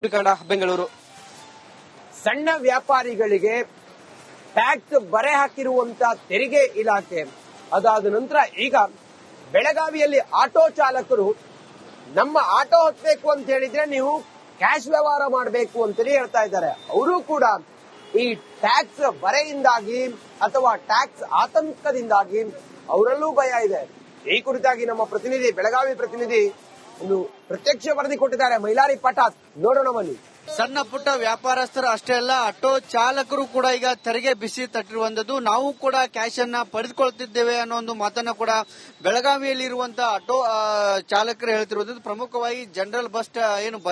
ಬೆಂಗಳೂರು ಸಣ್ಣ ವ್ಯಾಪಾರಿಗಳಿಗೆ ಟ್ಯಾಕ್ಸ್ ಬರೆ ಹಾಕಿರುವಂತ ತೆರಿಗೆ ಇಲಾಖೆ ಅದಾದ ನಂತರ ಈಗ ಬೆಳಗಾವಿಯಲ್ಲಿ ಆಟೋ ಚಾಲಕರು ನಮ್ಮ ಆಟೋ ಹತ್ತಬೇಕು ಅಂತ ಹೇಳಿದ್ರೆ ನೀವು ಕ್ಯಾಶ್ ವ್ಯವಹಾರ ಮಾಡಬೇಕು ಅಂತೇಳಿ ಹೇಳ್ತಾ ಇದ್ದಾರೆ. ಅವರು ಕೂಡ ಈ ಟ್ಯಾಕ್ಸ್ ಬರೆಯಿಂದಾಗಿ ಅಥವಾ ಟ್ಯಾಕ್ಸ್ ಆತಂಕದಿಂದಾಗಿ ಅವರಲ್ಲೂ ಭಯ ಇದೆ. ಈ ಕುರಿತಾಗಿ ನಮ್ಮ ಪ್ರತಿನಿಧಿ ಬೆಳಗಾವಿ ಪ್ರತಿನಿಧಿ ಒಂದು ಪ್ರತ್ಯಕ್ಷ ವರದಿ ಕೊಟ್ಟಿದ್ದಾರೆ. ಮೈಲಾರಿ ಪಟಾಸ್ ನೋಡೋಣ ಬನ್ನಿ. ಸಣ್ಣ ಪುಟ್ಟ ವ್ಯಾಪಾರಸ್ಥರು ಅಷ್ಟೇ ಅಲ್ಲ, ಆಟೋ ಚಾಲಕರು ಕೂಡ ಈಗ ತೆರಿಗೆ ಬಿಸಿ ತಟ್ಟಿರುವಂತದ್ದು. ನಾವು ಕೂಡ ಕ್ಯಾಶ್ ಅನ್ನ ಪಡೆದುಕೊಳ್ತಿದ್ದೇವೆ ಅನ್ನೋ ಒಂದು ಮಾತನ್ನ ಕೂಡ ಬೆಳಗಾವಿಯಲ್ಲಿ ಇರುವಂತಹ ಆಟೋ ಚಾಲಕರು ಹೇಳ್ತಿರುವಂತದ್ದು. ಪ್ರಮುಖವಾಗಿ ಜನರಲ್ ಬಸ್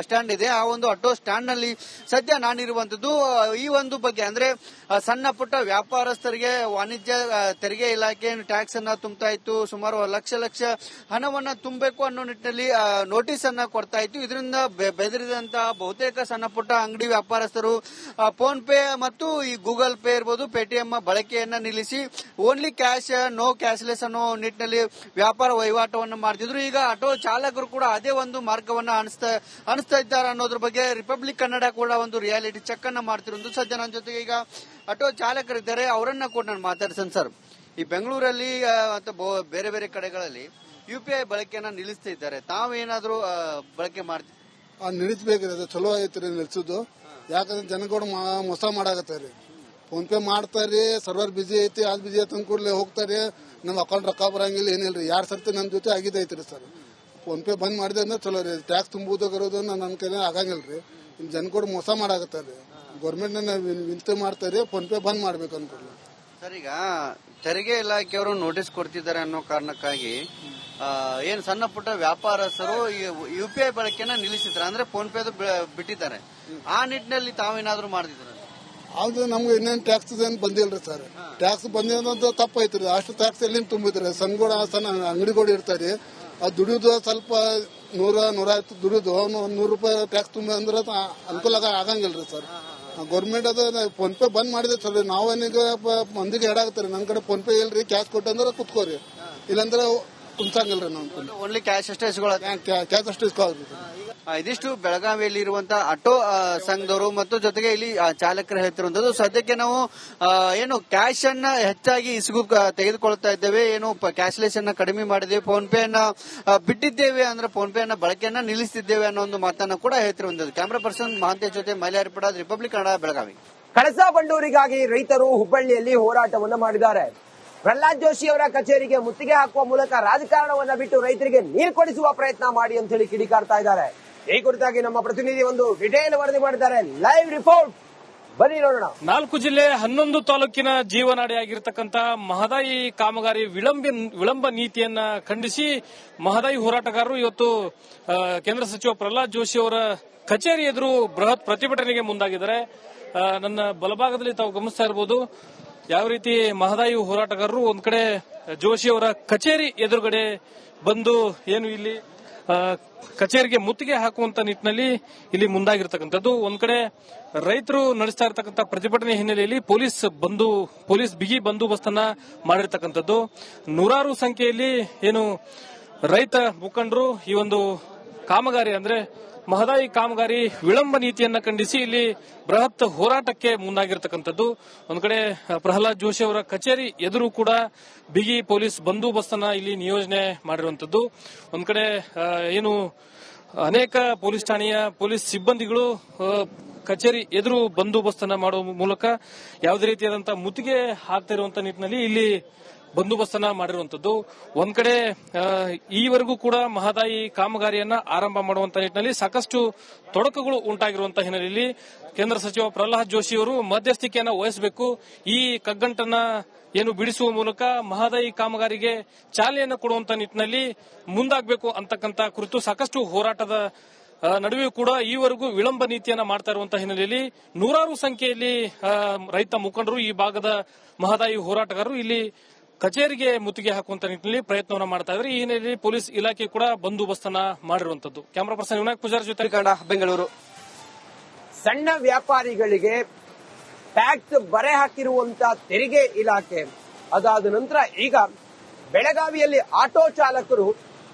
ಸ್ಟ್ಯಾಂಡ್ ಇದೆ, ಆ ಒಂದು ಆಟೋ ಸ್ಟ್ಯಾಂಡ್ ನಲ್ಲಿ ಸದ್ಯ ನಾನಿರುವಂತದ್ದು. ಈ ಒಂದು ಬಗ್ಗೆ ಅಂದ್ರೆ ಸಣ್ಣ ಪುಟ್ಟ ವ್ಯಾಪಾರಸ್ಥರಿಗೆ ವಾಣಿಜ್ಯ ತೆರಿಗೆ ಇಲಾಖೆ ಟ್ಯಾಕ್ಸ್ ಅನ್ನ ತುಂಬತಾ ಇತ್ತು. ಸುಮಾರು ಲಕ್ಷ ಹಣವನ್ನ ತುಂಬಬೇಕು ಅನ್ನೋ ನಿಟ್ಟಿನಲ್ಲಿ ನೋಟಿಸ್ ಅನ್ನ ಕೊಡ್ತಾ ಇತ್ತು. ಇದರಿಂದ ಬೆದರಿದಂತಹ ಬಹುತೇಕ ಸಣ್ಣ ಪುಟ್ಟ ಅಂಗಡಿ ವ್ಯಾಪಾರಸ್ಥರು ಫೋನ್ ಪೇ ಮತ್ತು ಈ ಗೂಗಲ್ ಪೇ ಇರಬಹುದು, ಪೇಟಿಎಂ ಬಳಕೆಯನ್ನ ನಿಲ್ಲಿಸಿ ಓನ್ಲಿ ಕ್ಯಾಶ್ ನೋ ಕ್ಯಾಶ್ಲೆಸ್ ಅನ್ನೋ ನಿಟ್ಟಿನಲ್ಲಿ ವ್ಯಾಪಾರ ವಹಿವಾಟವನ್ನು ಮಾಡ್ತಿದ್ರು. ಈಗ ಆಟೋ ಚಾಲಕರು ಕೂಡ ಅದೇ ಒಂದು ಮಾರ್ಗವನ್ನ ಅನಿಸ್ತಾ ಇದ್ದಾರೆ ಅನ್ನೋದ್ರ ಬಗ್ಗೆ ರಿಪಬ್ಲಿಕ್ ಕನ್ನಡ ಕೂಡ ಒಂದು ರಿಯಾಲಿಟಿ ಚೆಕ್ ಅನ್ನ ಮಾಡ್ತಿರೋದು. ಸದ್ಯ ನನ್ನ ಜೊತೆಗೆ ಈಗ ಆಟೋ ಚಾಲಕರಿದ್ದಾರೆ, ಅವರನ್ನ ಕೂಡ ನಾನು ಮಾತಾಡ್ಸನ್. ಸರ್, ಈ ಬೆಂಗಳೂರಲ್ಲಿ ಅಥವಾ ಬೇರೆ ಬೇರೆ ಕಡೆಗಳಲ್ಲಿ UPI ಬಳಕೆಯನ್ನ ನಿಲ್ಲಿಸ್ತಾ ಇದ್ದಾರೆ, ತಾವೇನಾದ್ರೂ ಬಳಕೆ ಮಾಡ್ತೀವಿ? ನಿಲ್ಲಿಸಬೇಕ್ರಿ, ಚಲೋ ಐತ್ರಿ ನಿಲ್ಸುದು. ಯಾಕಂದ್ರೆ ಜನಗಳು ಮೋಸ ಮಾಡಾಕತ್ತಾರಿ. ಫೋನ್ ಪೇ ಮಾಡ್ತಾರಿ, ಸರ್ವರ್ ಬಿಜಿ ಐತಿ, ಅದ್ ಬಿಜಿ ಐತಿ ಕೂಡಲೇ ಹೋಗ್ತಾರಿ. ನಮ್ ಅಕೌಂಟ್ ರೊಕ್ಕ ಬರಂಗಿಲ್ಲ, ಏನಿಲ್ರಿ. 2 ಸರ್ತಿ ನಮ್ ಜೊತೆ ಆಗಿದೈತ್ರಿ ಸರ್. ಫೋನ್ ಪೇ ಬಂದ್ ಮಾಡಿದೆ ಅಂದ್ರೆ ಚಲೋ ರೀ. ಟ್ಯಾಕ್ಸ್ ತುಂಬುದು ನನ್ನ ಕೈಲಿ ಆಗಂಗಿಲ್ರಿ. ಇಲ್ಲಿ ಜನಗಳು ಮೋಸ ಮಾಡಾಕತ್ತಾರಿ. ಗೌರ್ಮೆಂಟ್ ವಿನಂತಿ ಮಾಡ್ತಾರಿ, ಫೋನ್ ಪೇ ಬಂದ್ ಮಾಡ್ಬೇಕು ಅನ್ಕೊಳ್ಳಿ. ಸರ್, ಈಗ ತೆರಿಗೆ ಇಲಾಖೆಯವರು ನೋಟಿಸ್ ಕೊಡ್ತಿದ್ದಾರೆ ಅನ್ನೋ ಕಾರಣಕ್ಕಾಗಿ ಏನ್ ಸಣ್ಣ ಪುಟ್ಟ ವ್ಯಾಪಾರಸ್ಥರು UPI ಬಳಕೆನ ನಿಲ್ಲಿಸಿದ್ರೆ ಅಂದ್ರೆ ಫೋನ್ ಪೇ ಬಿಟ್ಟಿದ್ದಾರೆ. ಆ ನಿಟ್ಟಿನಲ್ಲಿ ತಾವೇನಾದ್ರೂ ಮಾಡ್ತಿದ್ರ? ಆದ್ರೆ ನಮ್ಗೆ ಇನ್ನೇನು ಟ್ಯಾಕ್ಸ್ ಏನ್ ಬಂದಿಲ್ರಿ ಸರ್. ಟ್ಯಾಕ್ಸ್ ಬಂದಿರೋದು ತಪ್ಪೈತ್ರಿ. ಅಷ್ಟು ಟ್ಯಾಕ್ಸ್ ಎಲ್ಲಿಂದ ತುಂಬಿದ್ರಿ? ಸಣ್ಣ ಅಂಗಡಿಗಳು ಇರ್ತಾರೆ, ಅದು ದುಡಿಯೋದು ಸ್ವಲ್ಪ 100-150 ದುಡಿಯೋದು ₹100 ಟ್ಯಾಕ್ಸ್ ತುಂಬ ಅಂದ್ರೆ ಅನುಕೂಲ ಆಗಂಗಿಲ್ರಿ ಸರ್. ಗೌರ್ಮೆಂಟ್ ಅದ ಫೋನ್ ಪೇ ಬಂದ್ ಮಾಡಿದೆ ಸರ್. ನಾವೇನೀಗ ಮಂದಿಗೆ ಹೇಳಾಕತ್ತೀರಿ, ನನ್ ಕಡೆ ಫೋನ್ ಪೇ ಇಲ್ರಿ, ಕ್ಯಾಶ್ ಕೊಟ್ಟಂದ್ರೆ ಕುತ್ಕೋರಿ, ಇಲ್ಲಾಂದ್ರೆ ಕುಂಸಂಗಿಲ್ರಿ. ನಾವು ಓನ್ಲಿ ಕ್ಯಾಶ್ ಅಷ್ಟೇ ಕ್ಯಾಶ್ ಅಷ್ಟು ಇಸ್ಕೊಳ್ಳಿ. ಇದಿಷ್ಟು ಬೆಳಗಾವಿಯಲ್ಲಿ ಇರುವಂತಹ ಆಟೋ ಸಂಘದವರು ಮತ್ತು ಜೊತೆಗೆ ಇಲ್ಲಿ ಚಾಲಕರು ಹೇಳ್ತಿರುವಂತದ್ದು. ಸದ್ಯಕ್ಕೆ ನಾವು ಏನು ಕ್ಯಾಶ್ ಅನ್ನ ಹೆಚ್ಚಾಗಿ ತೆಗೆದುಕೊಳ್ತಾ ಇದ್ದೇವೆ, ಏನು ಕ್ಯಾಶ್ಲೆಸ್ ಅನ್ನ ಕಡಿಮೆ ಮಾಡಿದ್ದೇವೆ, ಫೋನ್ ಪೇ ಅನ್ನ ಬಿಟ್ಟಿದ್ದೇವೆ, ಅಂದ್ರೆ ಫೋನ್ ಪೇ ಅನ್ನ ಬಳಕೆಯನ್ನ ನಿಲ್ಲಿಸುತ್ತಿದ್ದೇವೆ ಅನ್ನೋ ಒಂದು ಮಾತನ್ನ ಕೂಡ ಹೇಳ್ತಿರುವಂತದ್ದು. ಕ್ಯಾಮರಾ ಪರ್ಸನ್ ಮಹಾಂತೇಶ್ ಜೊತೆ ಮೈಲಾರಿ ಪಟಾಸ್, ರಿಪಬ್ಲಿಕ್ ಕನ್ನಡ, ಬೆಳಗಾವಿ. ಕಳಸಾ ಬಂಡೂರಿಗಾಗಿ ರೈತರು ಹುಬ್ಬಳ್ಳಿಯಲ್ಲಿ ಹೋರಾಟವನ್ನು ಮಾಡಿದ್ದಾರೆ. ಪ್ರಹ್ಲಾದ್ ಜೋಶಿ ಅವರ ಕಚೇರಿಗೆ ಮುತ್ತಿಗೆ ಹಾಕುವ ಮೂಲಕ ರಾಜಕಾರಣವನ್ನ ಬಿಟ್ಟು ರೈತರಿಗೆ ನೀರು ಕೊಡಿಸುವ ಪ್ರಯತ್ನ ಮಾಡಿ ಅಂತ ಹೇಳಿ ಕಿಡಿಕಾರ್ತಾ ಇದ್ದಾರೆ. ಈ ಕುರಿತಾಗಿ ನಮ್ಮ ಪ್ರತಿನಿಧಿ ಒಂದು ಡಿಟೇಲ್ ವರದಿ ಮಾಡಿದ್ದಾರೆ. ಲೈವ್ ರಿಪೋರ್ಟ್ ಬನ್ನಿ ನೋಡೋಣ. 4 ಜಿಲ್ಲೆ 11 ತಾಲೂಕಿನ ಜೀವನಾಡಿಯಾಗಿರ್ತಕ್ಕಂಥ ಮಹದಾಯಿ ಕಾಮಗಾರಿ ವಿಳಂಬ ನೀತಿಯನ್ನ ಖಂಡಿಸಿ ಮಹದಾಯಿ ಹೋರಾಟಗಾರರು ಇವತ್ತು ಕೇಂದ್ರ ಸಚಿವ ಪ್ರಹ್ಲಾದ್ ಜೋಶಿ ಅವರ ಕಚೇರಿ ಎದುರು ಬೃಹತ್ ಪ್ರತಿಭಟನೆಗೆ ಮುಂದಾಗಿದ್ದಾರೆ. ನನ್ನ ಬಲಭಾಗದಲ್ಲಿ ತಾವು ಗಮನಿಸ್ತಾ ಇರಬಹುದು ಯಾವ ರೀತಿ ಮಹದಾಯಿ ಹೋರಾಟಗಾರರು ಒಂದ್ ಕಡೆ ಜೋಶಿ ಅವರ ಕಚೇರಿ ಎದುರುಗಡೆ ಬಂದು ಏನು ಇಲ್ಲಿ ಕಚೇರಿಗೆ ಮುತ್ತಿಗೆ ಹಾಕುವಂತ ನಿಟ್ಟಿನಲ್ಲಿ ಇಲ್ಲಿ ಮುಂದಾಗಿರ್ತಕ್ಕಂಥದ್ದು. ಒಂದ್ ಕಡೆ ರೈತರು ನಡೆಸ್ತಾ ಇರತಕ್ಕಂಥ ಪ್ರತಿಭಟನೆ ಹಿನ್ನೆಲೆಯಲ್ಲಿ ಪೊಲೀಸ್ ಬಿಗಿ ಬಂದೋಬಸ್ತನ್ನ ಮಾಡಿರ್ತಕ್ಕಂಥದ್ದು. ನೂರಾರು ಸಂಖ್ಯೆಯಲ್ಲಿ ಏನು ರೈತ ಮುಖಂಡರು ಈ ಒಂದು ಕಾಮಗಾರಿ ಅಂದ್ರೆ ಮಹದಾಯಿ ಕಾಮಗಾರಿ ವಿಳಂಬ ನೀತಿಯನ್ನ ಖಂಡಿಸಿ ಇಲ್ಲಿ ಬೃಹತ್ ಹೋರಾಟಕ್ಕೆ ಮುಂದಾಗಿರ್ತಕ್ಕಂಥದ್ದು. ಒಂದ್ ಕಡೆ ಪ್ರಹ್ಲಾದ್ ಜೋಶಿ ಅವರ ಕಚೇರಿ ಎದುರು ಕೂಡ ಬಿಗಿ ಪೊಲೀಸ್ ಬಂದೋಬಸ್ತನ್ನ ಇಲ್ಲಿ ನಿಯೋಜನೆ ಮಾಡಿರುವಂತದ್ದು. ಒಂದ್ ಕಡೆ ಏನು ಅನೇಕ ಪೊಲೀಸ್ ಠಾಣೆಯ ಪೊಲೀಸ್ ಸಿಬ್ಬಂದಿಗಳು ಕಚೇರಿ ಎದುರು ಬಂದೋಬಸ್ತನ್ನ ಮಾಡುವ ಮೂಲಕ ಯಾವುದೇ ರೀತಿಯಾದಂತಹ ಮುತ್ತಿಗೆ ಹಾಕ್ತಿರುವಂತಹ ನಿಟ್ಟಿನಲ್ಲಿ ಇಲ್ಲಿ ಬಂದೋಬಸ್ತನ್ನ ಮಾಡಿರುವಂತದ್ದು. ಒಂದ್ ಕಡೆ ಈವರೆಗೂ ಕೂಡ ಮಹದಾಯಿ ಕಾಮಗಾರಿಯನ್ನ ಆರಂಭ ಮಾಡುವಂತ ನಿಟ್ಟಿನಲ್ಲಿ ಸಾಕಷ್ಟು ತೊಡಕುಗಳು ಉಂಟಾಗಿರುವಂತಹ ಹಿನ್ನೆಲೆಯಲ್ಲಿ ಕೇಂದ್ರ ಸಚಿವ ಪ್ರಹ್ಲಾದ್ ಜೋಶಿ ಅವರು ಮಧ್ಯಸ್ಥಿಕೆಯನ್ನ ವಹಿಸಬೇಕು, ಈ ಕಗ್ಗಂಟನ್ನ ಏನು ಬಿಡಿಸುವ ಮೂಲಕ ಮಹದಾಯಿ ಕಾಮಗಾರಿಗೆ ಚಾಲನೆಯನ್ನು ಕೊಡುವಂತ ನಿಟ್ಟಿನಲ್ಲಿ ಮುಂದಾಗಬೇಕು ಅಂತಕ್ಕಂಥ ಕುರಿತು ಸಾಕಷ್ಟು ಹೋರಾಟದ ನಡುವೆಯೂ ಕೂಡ ಈವರೆಗೂ ವಿಳಂಬ ನೀತಿಯನ್ನ ಮಾಡ್ತಾ ಇರುವಂತಹ ಹಿನ್ನೆಲೆಯಲ್ಲಿ ನೂರಾರು ಸಂಖ್ಯೆಯಲ್ಲಿ ರೈತ ಮುಖಂಡರು, ಈ ಭಾಗದ ಮಹದಾಯಿ ಹೋರಾಟಗಾರರು ಇಲ್ಲಿ ಕಚೇರಿಗೆ ಮುತ್ತಿಗೆ ಹಾಕುವಂತ ನಿಟ್ಟಿನಲ್ಲಿ ಪ್ರಯತ್ನವನ್ನ ಮಾಡ್ತಾ ಇದ್ದಾರೆ. ಈ ಹಿನ್ನೆಲೆಯಲ್ಲಿ ಪೊಲೀಸ್ ಇಲಾಖೆ ಕೂಡ ಬಂದೋಬಸ್ತನ್ನ ಮಾಡಿರುವಂತದ್ದು. ಕ್ಯಾಮರಾ ಪರ್ಸನ್ ವಿನಾಯಕ್ ಪೂಜಾರಿ ಜೊತೆ ಬೆಂಗಳೂರು. ಸಣ್ಣ ವ್ಯಾಪಾರಿಗಳಿಗೆ ಟ್ಯಾಕ್ಸ್ ಬರೆ ಹಾಕಿರುವಂತ ತೆರಿಗೆ ಇಲಾಖೆ ಅದಾದ ನಂತರ ಈಗ ಬೆಳಗಾವಿಯಲ್ಲಿ ಆಟೋ ಚಾಲಕರು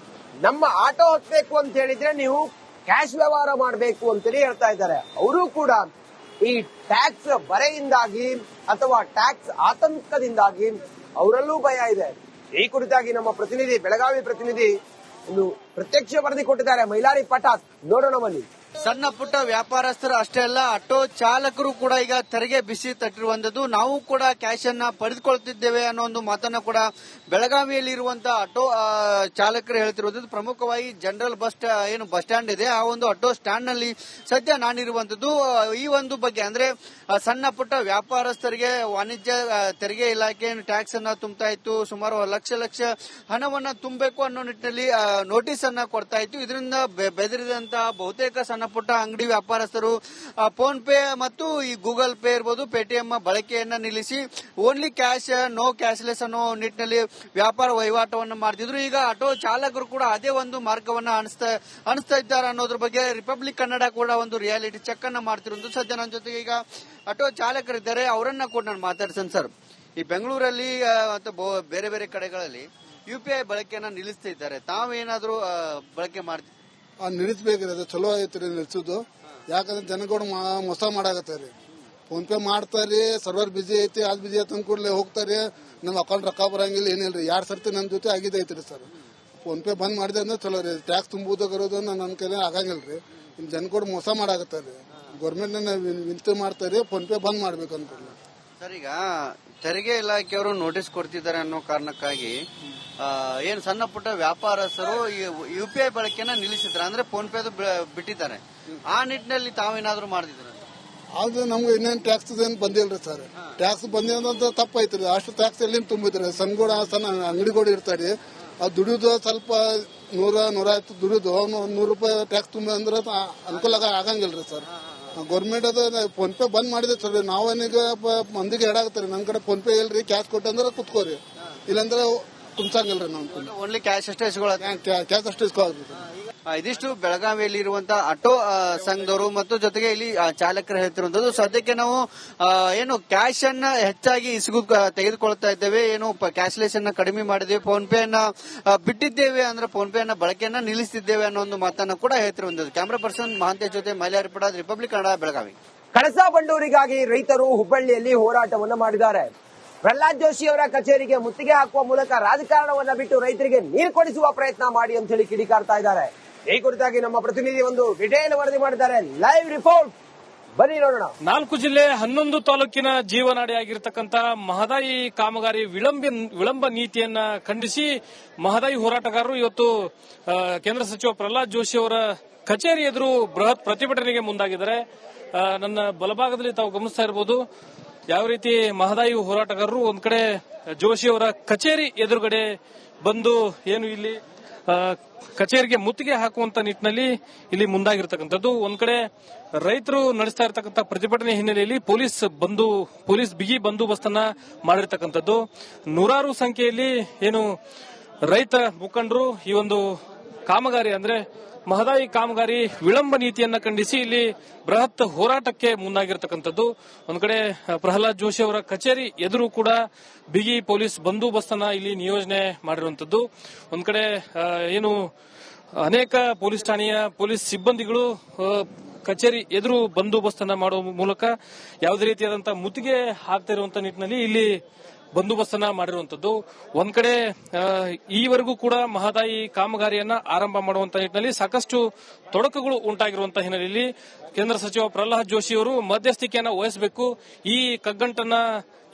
ನಮ್ಮ ಆಟೋ ಹತ್ತಬೇಕು ಅಂತ ಹೇಳಿದ್ರೆ ನೀವು ಕ್ಯಾಶ್ ವ್ಯವಹಾರ ಮಾಡಬೇಕು ಅಂತೇಳಿ ಹೇಳ್ತಾ ಇದ್ದಾರೆ. ಅವರು ಕೂಡ ಈ ಟ್ಯಾಕ್ಸ್ ಬರೆಯಿಂದಾಗಿ ಅಥವಾ ಟ್ಯಾಕ್ಸ್ ಆತಂಕದಿಂದಾಗಿ ಅವರಲ್ಲೂ ಭಯ ಇದೆ. ಈ ಕುರಿತಾಗಿ ನಮ್ಮ ಪ್ರತಿನಿಧಿ, ಬೆಳಗಾವಿ ಪ್ರತಿನಿಧಿ ಒಂದು ಪ್ರತ್ಯಕ್ಷ ವರದಿ ಕೊಟ್ಟಿದ್ದಾರೆ. ಮೈಲಾರಿ ಪಟಾಸ್, ನೋಡೋಣ ಬನ್ನಿ. ಸಣ್ಣ ಪುಟ್ಟ ವ್ಯಾಪಾರಸ್ಥರು ಅಷ್ಟೇ ಅಲ್ಲ, ಆಟೋ ಚಾಲಕರು ಕೂಡ ಈಗ ತೆರಿಗೆ ಬಿಸಿ ತಟ್ಟಿರುವಂತದ್ದು. ನಾವು ಕೂಡ ಕ್ಯಾಶ್ ಅನ್ನ ಪಡೆದುಕೊಳ್ತಿದ್ದೇವೆ ಅನ್ನೋ ಒಂದು ಮಾತನ್ನ ಕೂಡ ಬೆಳಗಾವಿಯಲ್ಲಿ ಇರುವಂತಹ ಆಟೋ ಚಾಲಕರು ಹೇಳ್ತಿರುವಂತದ್ದು. ಪ್ರಮುಖವಾಗಿ ಜನರಲ್ ಬಸ್ ಸ್ಟ್ಯಾಂಡ್ ಇದೆ, ಆ ಒಂದು ಆಟೋ ಸ್ಟ್ಯಾಂಡ್ ನಲ್ಲಿ ಸದ್ಯ ನಾನಿರುವಂತದ್ದು. ಈ ಒಂದು ಬಗ್ಗೆ ಅಂದ್ರೆ ಸಣ್ಣ ಪುಟ್ಟ ವ್ಯಾಪಾರಸ್ಥರಿಗೆ ವಾಣಿಜ್ಯ ತೆರಿಗೆ ಇಲಾಖೆ ಟ್ಯಾಕ್ಸ್ ಅನ್ನ ತುಂಬತಾ ಇತ್ತು. ಸುಮಾರು ಲಕ್ಷ ಹಣವನ್ನ ತುಂಬಬೇಕು ಅನ್ನೋ ನಿಟ್ಟಿನಲ್ಲಿ ನೋಟಿಸ್ ಅನ್ನ ಕೊಡ್ತಾ ಇತ್ತು. ಇದರಿಂದ ಬೆದರಿದಂತಹ ಬಹುತೇಕ ಸಣ್ಣ ಪುಟ್ಟ ಅಂಗಡಿ ವ್ಯಾಪಾರಸ್ಥರು ಫೋನ್ ಪೇ ಮತ್ತು ಈ ಗೂಗಲ್ ಪೇ ಇರಬಹುದು, ಪೇಟಿಎಂ ಬಳಕೆಯನ್ನ ನಿಲ್ಲಿಸಿ ಓನ್ಲಿ ಕ್ಯಾಶ್, ನೋ ಕ್ಯಾಶ್ಲೆಸ್ ಅನ್ನೋ ನಿಟ್ಟಿನಲ್ಲಿ ವ್ಯಾಪಾರ ವಹಿವಾಟವನ್ನು ಮಾಡ್ತಿದ್ರು. ಈಗ ಆಟೋ ಚಾಲಕರು ಕೂಡ ಅದೇ ಒಂದು ಮಾರ್ಗವನ್ನ ಅನಿಸ್ತಾ ಇದ್ದಾರೆ ಅನ್ನೋದ್ರ ಬಗ್ಗೆ ರಿಪಬ್ಲಿಕ್ ಕನ್ನಡ ಕೂಡ ಒಂದು ರಿಯಾಲಿಟಿ ಚೆಕ್ ಅನ್ನ ಮಾಡ್ತಿರೋದು. ಸದ್ಯ ನನ್ನ ಜೊತೆಗೆ ಈಗ ಆಟೋ ಚಾಲಕರಿದ್ದಾರೆ, ಅವರನ್ನ ಕೂಡ ನಾನು ಮಾತಾಡ್ತೇನೆ. ಸರ್, ಈ ಬೆಂಗಳೂರಲ್ಲಿ ಮತ್ತು ಬೇರೆ ಬೇರೆ ಕಡೆಗಳಲ್ಲಿ UPI ಬಳಕೆಯನ್ನ ನಿಲ್ಲಿಸ್ತಾ ಇದ್ದಾರೆ, ತಾವೇನಾದ್ರೂ ಬಳಕೆ ಮಾಡ್ತೀವಿ? ನಿಲ್ಲಿಸಬೇಕ್ರಿ, ಅದು ಚಲೋ ಐತ್ರಿ ನಿಲ್ಸುದು. ಯಾಕಂದ್ರೆ ಜನಗಳು ಮೋಸ ಮಾಡಾಕತ್ತಾರಿ. ಫೋನ್ ಪೇ ಮಾಡ್ತಾರಿ, ಸರ್ವರ್ ಬಿಜಿ ಐತಿ, ಅದ್ ಬಿಜಿ ಐತಿ ಕೂಡಲೇ ಹೋಗ್ತಾರಿ, ನಮ್ ಅಕೌಂಟ್ ರೊಕ್ಕ ಬರಂಗಿಲ್ಲ, ಏನಿಲ್ರಿ. 2 ಸರ್ತಿ ನನ್ನ ಜೊತೆ ಆಗಿದೈತ್ರಿ ಸರ್. ಫೋನ್ ಪೇ ಬಂದ್ ಮಾಡಿದೆ ಅಂದ್ರೆ ಚಲೋ ರೀ. ಟ್ಯಾಕ್ಸ್ ತುಂಬುವುದು ಬರೋದು ನನ್ನ ಕೈಲಿ ಆಗಂಗಿಲ್ರಿ. ಇನ್ ಜನಗಳು ಮೋಸ ಮಾಡಾಕತ್ತಾರಿ. ಗೌರ್ಮೆಂಟ್ ವಿನಂತಿ ಮಾಡ್ತಾರಿ, ಫೋನ್ ಪೇ ಬಂದ್ ಮಾಡ್ಬೇಕು ಅನ್ಕೊಳ್ಳಿ. ಸರ್, ಈಗ ತೆರಿಗೆ ಇಲಾಖೆಯವರು ನೋಟಿಸ್ ಕೊಡ್ತಿದ್ದಾರೆ ಅನ್ನೋ ಕಾರಣಕ್ಕಾಗಿ ಏನ್ ಸಣ್ಣ ಪುಟ್ಟ ವ್ಯಾಪಾರಸ್ಥರು UPI ಬಳಕೆನ ನಿಲ್ಲಿಸಿದ್ರ, ಅಂದ್ರೆ ಫೋನ್ ಪೇ ಬಿಟ್ಟಿದ್ದಾರೆ. ಆ ನಿಟ್ಟಿನಲ್ಲಿ ತಾವೇನಾದ್ರೂ ಮಾಡ್ತಿದ್ರ? ಅದು ನಮ್ಗೆ ಇನ್ನೇನು ಟ್ಯಾಕ್ಸ್ ಏನ್ ಬಂದಿಲ್ರಿ ಸರ್. ಟ್ಯಾಕ್ಸ್ ಬಂದಿರೋದಂತ ತಪ್ಪೈತ್ರಿ. ಅಷ್ಟು ಟ್ಯಾಕ್ಸ್ ಎಲ್ಲಿ ತುಂಬಿದ್ರಿ. ಸಣ್ಣ ಅಂಗಡಿಗಳು ಇರ್ತಾರೆ, ಅದು ದುಡಿದು ಸ್ವಲ್ಪ 100-150 ದುಡಿದು ಅವ್ನು 100 ರೂಪಾಯಿ ಟ್ಯಾಕ್ಸ್ ತುಂಬಿ ಅಂದ್ರೆ ಅನುಕೂಲ ಆಗಂಗಿಲ್ರಿ ಸರ್. ಗೌರ್ಮೆಂಟ್ ಅದು ಫೋನ್ ಪೇ ಬಂದ್ ಮಾಡಿದೆ ಸರ್. ನಾವೇನೀಗ ಮಂದಿಗೆ ಹೇಳಾಕತ್ತೀರಿ, ನಮ್ ಕಡೆ ಫೋನ್ ಪೇ ಇಲ್ರಿ, ಕ್ಯಾಶ್ ಕೊಟ್ಟಂದ್ರೆ ಕುತ್ಕೋರಿ, ಇಲ್ಲಾಂದ್ರೆ ಕುಂಸಂಗಿಲ್ರಿ. ನಾವು ಓನ್ಲಿ ಕ್ಯಾಶ್ ಅಷ್ಟೇ ಕ್ಯಾಶ್ ಅಷ್ಟೇ ಇಸ್ಕೊಳ್ಳೋದು. ಇದಿಷ್ಟು ಬೆಳಗಾವಿಯಲ್ಲಿ ಇರುವಂತಹ ಆಟೋ ಸಂಘದವರು ಮತ್ತು ಜೊತೆಗೆ ಇಲ್ಲಿ ಚಾಲಕರು ಹೇಳ್ತಿರುವಂತದ್ದು. ಸದ್ಯಕ್ಕೆ ನಾವು ಏನು ಕ್ಯಾಶ್ ಅನ್ನ ಹೆಚ್ಚಾಗಿ ತೆಗೆದುಕೊಳ್ತಾ ಇದ್ದೇವೆ, ಏನು ಕ್ಯಾಶ್ಲೆಸ್ ಅನ್ನ ಕಡಿಮೆ ಮಾಡಿದ್ದೇವೆ, ಫೋನ್ ಪೇ ಅನ್ನ ಬಿಟ್ಟಿದ್ದೇವೆ, ಅಂದ್ರೆ ಫೋನ್ ಪೇ ಅನ್ನ ಬಳಕೆಯನ್ನ ನಿಲ್ಲಿಸಿದ್ದೇವೆ ಅನ್ನೋ ಒಂದು ಮಾತನ್ನ ಕೂಡ ಹೇಳ್ತಿರುವಂತದ್ದು. ಕ್ಯಾಮರಾ ಪರ್ಸನ್ ಮಹಾಂತೇಶ್ ಜೊತೆ ಮೈಲಾರಿ ಪಟಾಸ್, ರಿಪಬ್ಲಿಕ್ ಕನ್ನಡ, ಬೆಳಗಾವಿ. ಕಳಸಾ ಬಂಡೂರಿಗಾಗಿ ರೈತರು ಹುಬ್ಬಳ್ಳಿಯಲ್ಲಿ ಹೋರಾಟವನ್ನು ಮಾಡಿದ್ದಾರೆ. ಪ್ರಹ್ಲಾದ್ ಜೋಶಿ ಅವರ ಕಚೇರಿಗೆ ಮುತ್ತಿಗೆ ಹಾಕುವ ಮೂಲಕ ರಾಜಕಾರಣವನ್ನ ಬಿಟ್ಟು ರೈತರಿಗೆ ನೀರು ಕೊಡಿಸುವ ಪ್ರಯತ್ನ ಮಾಡಿ ಅಂತ ಹೇಳಿ ಕಿಡಿಕಾರ್ತಾ ಇದ್ದಾರೆ. ಈ ಕುರಿತಾಗಿ ನಮ್ಮ ಪ್ರತಿನಿಧಿ ಒಂದು ಡಿಟೇಲ್ ವರದಿ ಮಾಡಿದ್ದಾರೆ. ಲೈವ್ ರಿಪೋರ್ಟ್, ಬನ್ನಿ ನೋಡೋಣ. 4 ಜಿಲ್ಲೆ 11 ತಾಲೂಕಿನ ಜೀವನಾಡಿಯಾಗಿರ್ತಕ್ಕಂಥ ಮಹದಾಯಿ ಕಾಮಗಾರಿ ವಿಳಂಬ ನೀತಿಯನ್ನ ಖಂಡಿಸಿ ಮಹದಾಯಿ ಹೋರಾಟಗಾರರು ಇವತ್ತು ಕೇಂದ್ರ ಸಚಿವ ಪ್ರಹ್ಲಾದ್ ಜೋಶಿ ಅವರ ಕಚೇರಿ ಎದುರು ಬೃಹತ್ ಪ್ರತಿಭಟನೆಗೆ ಮುಂದಾಗಿದ್ದಾರೆ. ನನ್ನ ಬಲಭಾಗದಲ್ಲಿ ತಾವು ಗಮನಿಸ್ತಾ ಇರಬಹುದು ಯಾವ ರೀತಿ ಮಹದಾಯಿ ಹೋರಾಟಗಾರರು ಒಂದ್ ಕಡೆ ಜೋಶಿ ಅವರ ಕಚೇರಿ ಎದುರುಗಡೆ ಬಂದು ಏನು ಇಲ್ಲಿ ಕಚೇರಿಗೆ ಮುತ್ತಿಗೆ ಹಾಕುವಂತ ನಿಟ್ಟಿನಲ್ಲಿ ಇಲ್ಲಿ ಮುಂದಾಗಿರ್ತಕ್ಕಂಥದ್ದು. ಒಂದ್ ಕಡೆ ರೈತರು ನಡೆಸ್ತಾ ಇರತಕ್ಕಂಥ ಪ್ರತಿಭಟನೆ ಹಿನ್ನೆಲೆಯಲ್ಲಿ ಪೊಲೀಸ್ ಬಿಗಿ ಬಂದೋಬಸ್ತನ್ನ ಮಾಡಿರ್ತಕ್ಕಂಥದ್ದು. ನೂರಾರು ಸಂಖ್ಯೆಯಲ್ಲಿ ಏನು ರೈತ ಮುಖಂಡರು ಈ ಒಂದು ಕಾಮಗಾರಿ ಅಂದ್ರೆ ಮಹದಾಯಿ ಕಾಮಗಾರಿ ವಿಳಂಬ ನೀತಿಯನ್ನ ಖಂಡಿಸಿ ಇಲ್ಲಿ ಬೃಹತ್ ಹೋರಾಟಕ್ಕೆ ಮುಂದಾಗಿರ್ತಕ್ಕಂಥದ್ದು. ಒಂದ್ ಕಡೆ ಪ್ರಹ್ಲಾದ್ ಜೋಶಿ ಅವರ ಕಚೇರಿ ಎದುರು ಕೂಡ ಬಿಗಿ ಪೊಲೀಸ್ ಬಂದೋಬಸ್ತನ್ನ ಇಲ್ಲಿ ನಿಯೋಜನೆ ಮಾಡಿರುವಂತದ್ದು. ಒಂದ್ ಕಡೆ ಏನು ಅನೇಕ ಪೊಲೀಸ್ ಠಾಣೆಯ ಪೊಲೀಸ್ ಸಿಬ್ಬಂದಿಗಳು ಕಚೇರಿ ಎದುರು ಬಂದೋಬಸ್ತನ್ನ ಮಾಡುವ ಮೂಲಕ ಯಾವುದೇ ರೀತಿಯಾದಂತಹ ಮುತ್ತಿಗೆ ಹಾಕ್ತಿರುವಂತಹ ನಿಟ್ಟಿನಲ್ಲಿ ಇಲ್ಲಿ ಬಂದೋಬಸ್ತನ್ನ ಮಾಡಿರುವಂತದ್ದು. ಒಂದ್ ಕಡೆ ಈವರೆಗೂ ಕೂಡ ಮಹದಾಯಿ ಕಾಮಗಾರಿಯನ್ನ ಆರಂಭ ಮಾಡುವಂತ ನಿಟ್ಟಿನಲ್ಲಿ ಸಾಕಷ್ಟು ತೊಡಕುಗಳು ಉಂಟಾಗಿರುವಂತಹ ಹಿನ್ನೆಲೆಯಲ್ಲಿ ಕೇಂದ್ರ ಸಚಿವ ಪ್ರಹ್ಲಾದ್ ಜೋಶಿ ಅವರು ಮಧ್ಯಸ್ಥಿಕೆಯನ್ನ ವಹಿಸಬೇಕು, ಈ ಕಗ್ಗಂಟನ್ನ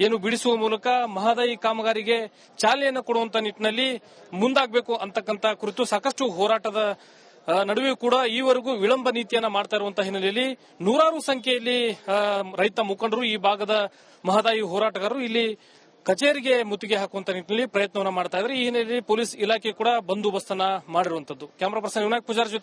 ಏನು ಬಿಡಿಸುವ ಮೂಲಕ ಮಹದಾಯಿ ಕಾಮಗಾರಿಗೆ ಚಾಲನೆಯನ್ನು ಕೊಡುವಂತ ನಿಟ್ಟಿನಲ್ಲಿ ಮುಂದಾಗಬೇಕು ಅಂತಕ್ಕಂಥ ಕುರಿತು ಸಾಕಷ್ಟು ಹೋರಾಟದ ನಡುವೆ ಕೂಡ ಈವರೆಗೂ ವಿಳಂಬ ನೀತಿಯನ್ನ ಮಾಡ್ತಾ ಇರುವಂತಹ ಹಿನ್ನೆಲೆಯಲ್ಲಿ ನೂರಾರು ಸಂಖ್ಯೆಯಲ್ಲಿ ರೈತ ಮುಖಂಡರು, ಈ ಭಾಗದ ಮಹದಾಯಿ ಹೋರಾಟಗಾರರು ಇಲ್ಲಿ ಕಚೇರಿಗೆ ಮುತ್ತಿಗೆ ಹಾಕುವಂತ ನಿಟ್ಟಿನಲ್ಲಿ ಪ್ರಯತ್ನವನ್ನ ಮಾಡ್ತಾ ಇದ್ದಾರೆ. ಈ ಹಿನ್ನೆಲೆಯಲ್ಲಿ ಪೊಲೀಸ್ ಇಲಾಖೆ ಕೂಡ ಬಂದೋಬಸ್ತನ್ನ ಮಾಡಿರುವಂತದ್ದು. ಕ್ಯಾಮರಾ ಪರ್ಸನ್ ವಿನಾಯಕ್ ಪೂಜಾರಿ ಜೊತೆ